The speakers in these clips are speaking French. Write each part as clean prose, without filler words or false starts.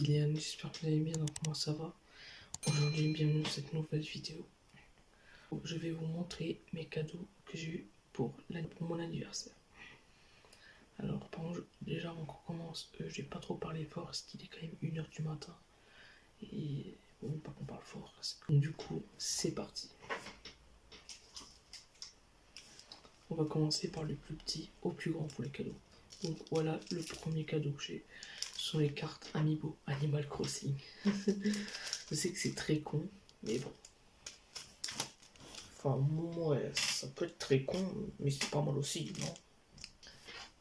Kylian, j'espère que vous allez bien, donc moi ça va. Aujourd'hui, bienvenue dans cette nouvelle vidéo. Je vais vous montrer mes cadeaux que j'ai eu pour mon anniversaire. Alors, par contre, déjà avant qu'on commence, je vais pas trop parler fort parce qu'il est quand même 1h du matin. Et bon, pas qu'on parle fort. Donc, du coup, c'est parti. On va commencer par le plus petit au plus grand pour les cadeaux. Donc voilà le premier cadeau que j'ai. Ce sont les cartes Amiibo Animal Crossing. Je sais que c'est très con, mais bon. Enfin, ouais, ça peut être très con, mais c'est pas mal aussi, non?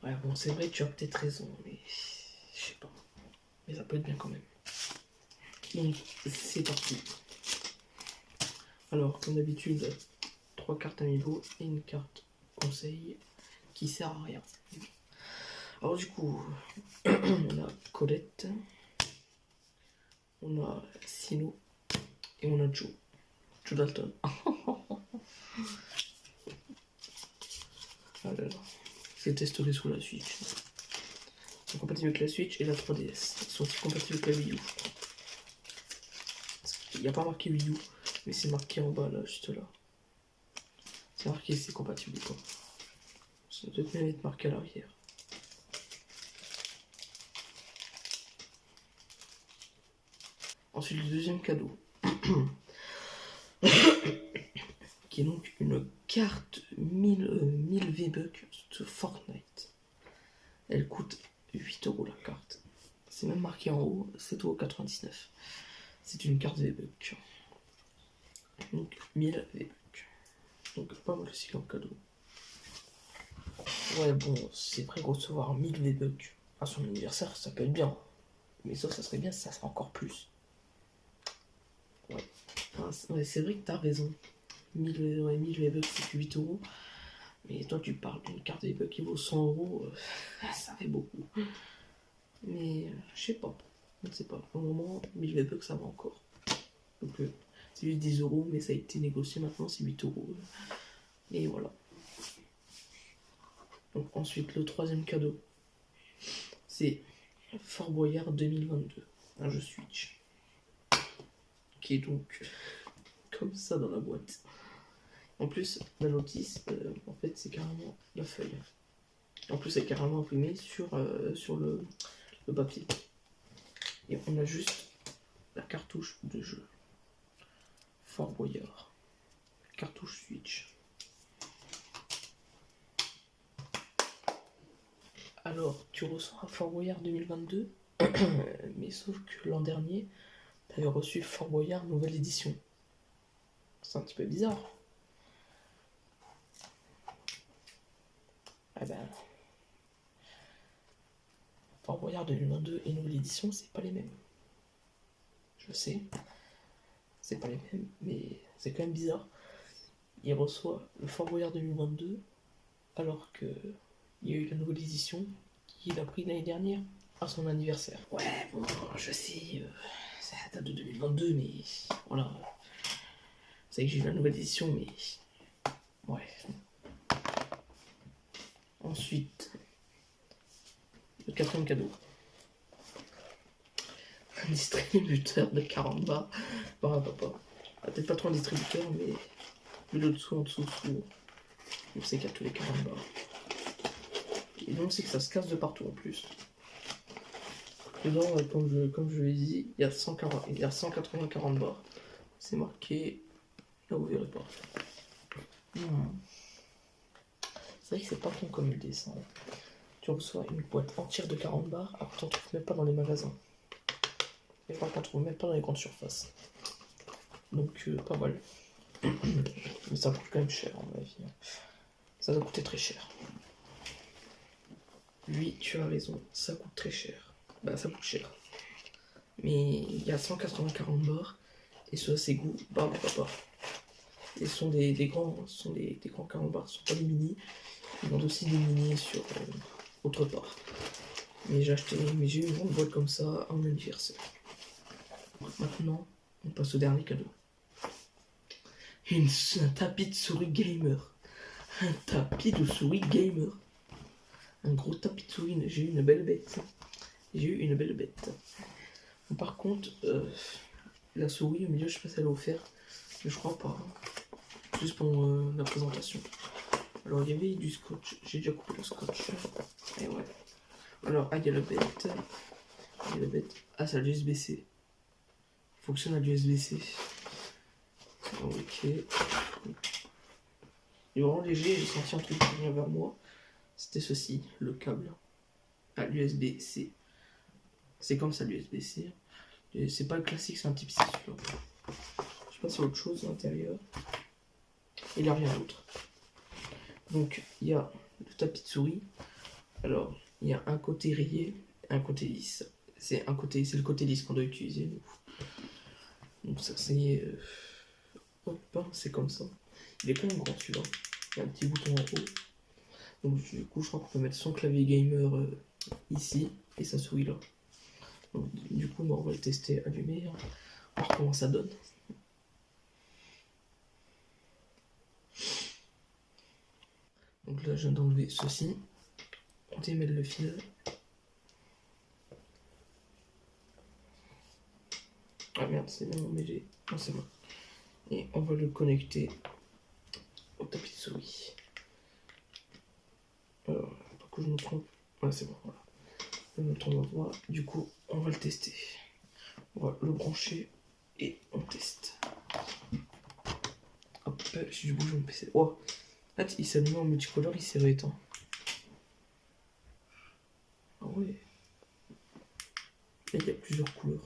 Ouais, bon, c'est vrai, tu as peut-être raison, mais je sais pas. Mais ça peut être bien quand même. Donc, c'est parti. Alors, comme d'habitude, 3 cartes Amiibo et une carte conseil qui sert à rien. Alors du coup, on a Colette, on a Sino et on a Joe Dalton. Alors, je testerai sur la Switch. Ils sont compatibles avec la Switch et la 3DS. Ils sont aussi compatibles avec la Wii U. Il n'y a pas marqué Wii U, mais c'est marqué en bas là, juste là. C'est marqué c'est compatible ou pas. Ça doit même être marqué à l'arrière. Ensuite, le deuxième cadeau. Qui est donc une carte 1000 V-Bucks de Fortnite. Elle coûte 8€ la carte. C'est même marqué en haut, 7,99€. C'est une carte V-Bucks. Donc 1000 V-Bucks. Donc pas mal aussi comme cadeau. Ouais bon, c'est vrai que recevoir 1000 V-Bucks à son anniversaire, ça peut être bien. Mais ça serait bien si ça serait encore plus. Ouais, enfin, ouais c'est vrai que t'as raison. 1000 V-Bucks c'est 8€. Mais toi tu parles d'une carte V-Bucks qui vaut 100€, ça fait beaucoup. Mais je sais pas. Je ne sais pas. Pour le moment, 1000 V-Bucks ça va encore. Donc c'est juste 10€, mais ça a été négocié maintenant, c'est 8€. Et voilà. Donc ensuite, le troisième cadeau, c'est Fort Boyard 2022, un jeu Switch. Qui est donc comme ça dans la boîte. En plus, la notice, en fait, c'est carrément la feuille. En plus, c'est carrément imprimé sur le papier. Et on a juste la cartouche de jeu. Fort Boyard. Cartouche Switch. Alors, tu reçois un Fort Boyard 2022, mais sauf que l'an dernier, tu avais reçu Fort Boyard nouvelle édition. C'est un petit peu bizarre. Ah ben, Fort Boyard 2022 et nouvelle édition, c'est pas les mêmes. Je sais, c'est pas les mêmes, mais c'est quand même bizarre. Il reçoit le Fort Boyard 2022, alors que il y a eu la nouvelle édition qu'il a pris l'année dernière à son anniversaire. Ouais, bon, je sais, ça date de 2022, mais voilà. C'est vrai que j'ai eu la nouvelle édition, mais ouais. Ensuite, le quatrième cadeau. Un distributeur de 40 bars par un papa. Peut-être pas trop un distributeur, mais le dessous, en dessous, on sait qu'il y a tous les 40 bars. Et donc c'est que ça se casse de partout en plus. Dedans, comme je l'ai dit, il y a 180 40 bars. C'est marqué, là vous verrez pas. C'est vrai que c'est pas con comme le dessin. Tu reçois une boîte entière de 40 bars, après t'en trouves même pas dans les magasins. Et je crois qu'on trouve même pas dans les grandes surfaces. Donc pas mal. Mais ça coûte quand même cher à mon avis. Ça doit coûter très cher. Oui, tu as raison, ça coûte très cher. Bah ça coûte cher. Mais il y a 180 40 bars. Et ceux à ses goûts, bah pas. Et ce sont des grands 40 bars, ce sont pas des mini. Ils vendent aussi des mini sur autre part. Mais j'ai eu une grande boîte comme ça à mon anniversaire. Maintenant, on passe au dernier cadeau. Un tapis de souris gamer. Un tapis de souris gamer. Un gros tapis de souris. J'ai eu une belle bête. Par contre, la souris au milieu, je sais pas si elle est offerte, mais je crois pas. Juste pour la présentation. Alors il y avait du scotch, j'ai déjà coupé le scotch. Et ouais. Alors, il y a la bête. Ah, c'est l'USB-C. Fonctionne à l'USB-C. Ok. Il est vraiment léger, j'ai senti un truc qui vient vers moi. C'était ceci, le câble à l'USB-C. C'est comme ça l'USB-C. C'est pas le classique, c'est un type 6. Je sais pas si y a autre chose à l'intérieur. Il n'y a rien d'autre. Donc il y a le tapis de souris. Alors il y a un côté rayé et un côté lisse. C'est le côté lisse qu'on doit utiliser. Donc ça c'est hop, c'est comme ça. Il est quand même grand celui-là. Il y a un petit bouton en haut. Donc du coup je crois qu'on peut mettre son clavier gamer ici et sa souris là. Donc, du coup on va le tester allumé. voir comment ça donne. Donc là, je viens d'enlever ceci. On démêle le fil. Ah merde, c'est bien emmêlé. Non, c'est bon. Et on va le connecter au tapis de souris. Alors, pas que je me trompe. Ouais, c'est bon, voilà. Je me trompe, voilà. Du coup, on va le tester. On va le brancher et on teste. Hop, si je bouge mon PC. Oh, là, il s'allume en multicolore, il s'est rééteint. Ah ouais. Là, il y a plusieurs couleurs.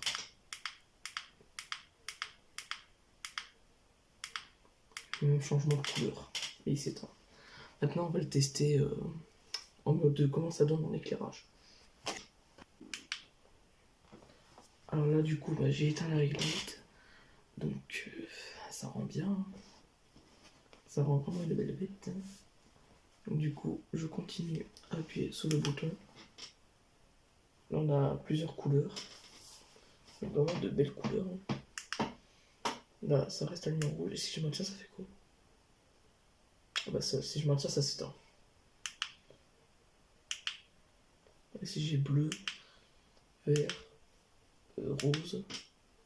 Même changement de couleur. Et il s'éteint. Maintenant, on va le tester en mode de comment ça donne en éclairage. Alors là, du coup, j'ai éteint la réglette. Donc, ça rend bien. Ça rend vraiment une belle bête. Donc, du coup, je continue à appuyer sur le bouton. Là, on a plusieurs couleurs. Donc, vraiment de belles couleurs. Là, ça reste allumé en rouge. Et si je maintiens, ça fait quoi? Ah bah, ça, si je maintiens, ça s'éteint. Et si j'ai bleu, vert, rose,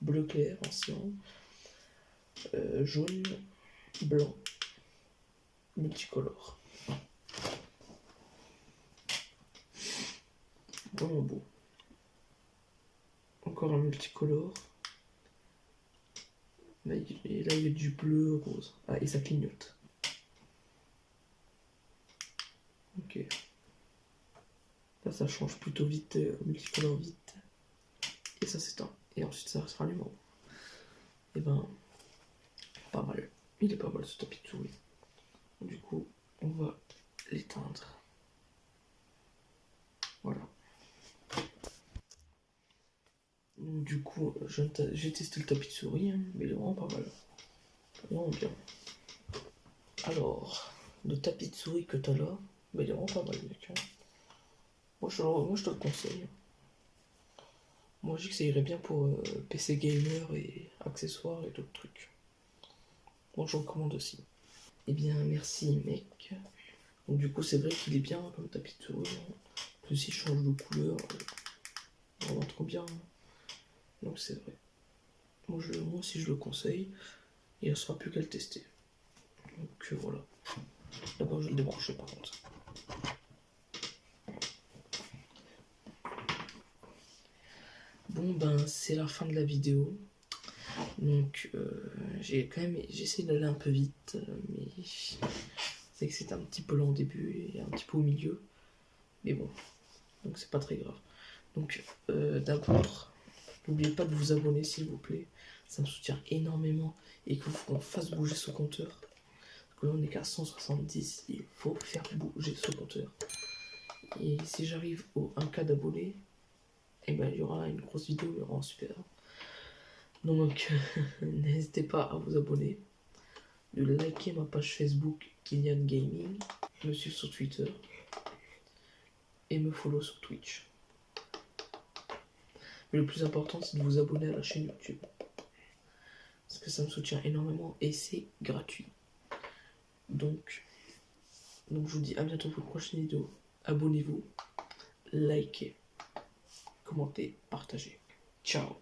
bleu clair, ancien, jaune, blanc, multicolore. Vraiment beau. Encore un multicolore. Là, il y a du bleu, rose. Ah, et ça clignote. Ok. Là, ça change plutôt vite, multicolore vite. Et ça s'éteint. Et ensuite, ça sera allumé. Et ben, pas mal. Il est pas mal ce tapis de souris. Du coup, on va l'éteindre. Voilà. Donc, du coup, j'ai testé le tapis de souris, hein, mais il est vraiment pas mal. Vraiment bien. Alors, le tapis de souris que t'as là, il est vraiment pas mal, mec. Hein. Moi, je te le conseille. Moi, je dis que ça irait bien pour PC gamer et accessoires et d'autres trucs. Moi, je recommande aussi. Eh bien, merci, mec. Donc, du coup, c'est vrai qu'il est bien comme tapis de souris. Hein. Plus s'il change de couleur, vraiment trop bien. Donc, c'est vrai. Moi aussi, je le conseille. Il ne sera plus qu'à le tester. Donc, voilà. D'abord, je vais le débrancher par contre. Bon, ben, c'est la fin de la vidéo. Donc, j'ai essayé d'aller un peu vite, mais c'est que c'était un petit peu lent au début et un petit peu au milieu. Mais bon, donc c'est pas très grave. Donc, d'abord, n'oubliez pas de vous abonner s'il vous plaît. Ça me soutient énormément et qu'il faut qu'on fasse bouger ce compteur. Parce que là, on est qu'à 170, il faut faire bouger ce compteur. Et si j'arrive au 1K d'abonnés, et ben il y aura une grosse vidéo, il y aura un super. Donc n'hésitez pas à vous abonner, de liker ma page Facebook Kylian Gaming, me suivre sur Twitter et me follow sur Twitch. Mais le plus important, c'est de vous abonner à la chaîne YouTube. Parce que ça me soutient énormément et c'est gratuit. Donc je vous dis à bientôt pour une prochaine vidéo. Abonnez-vous, likez, commentez, partagez. Ciao.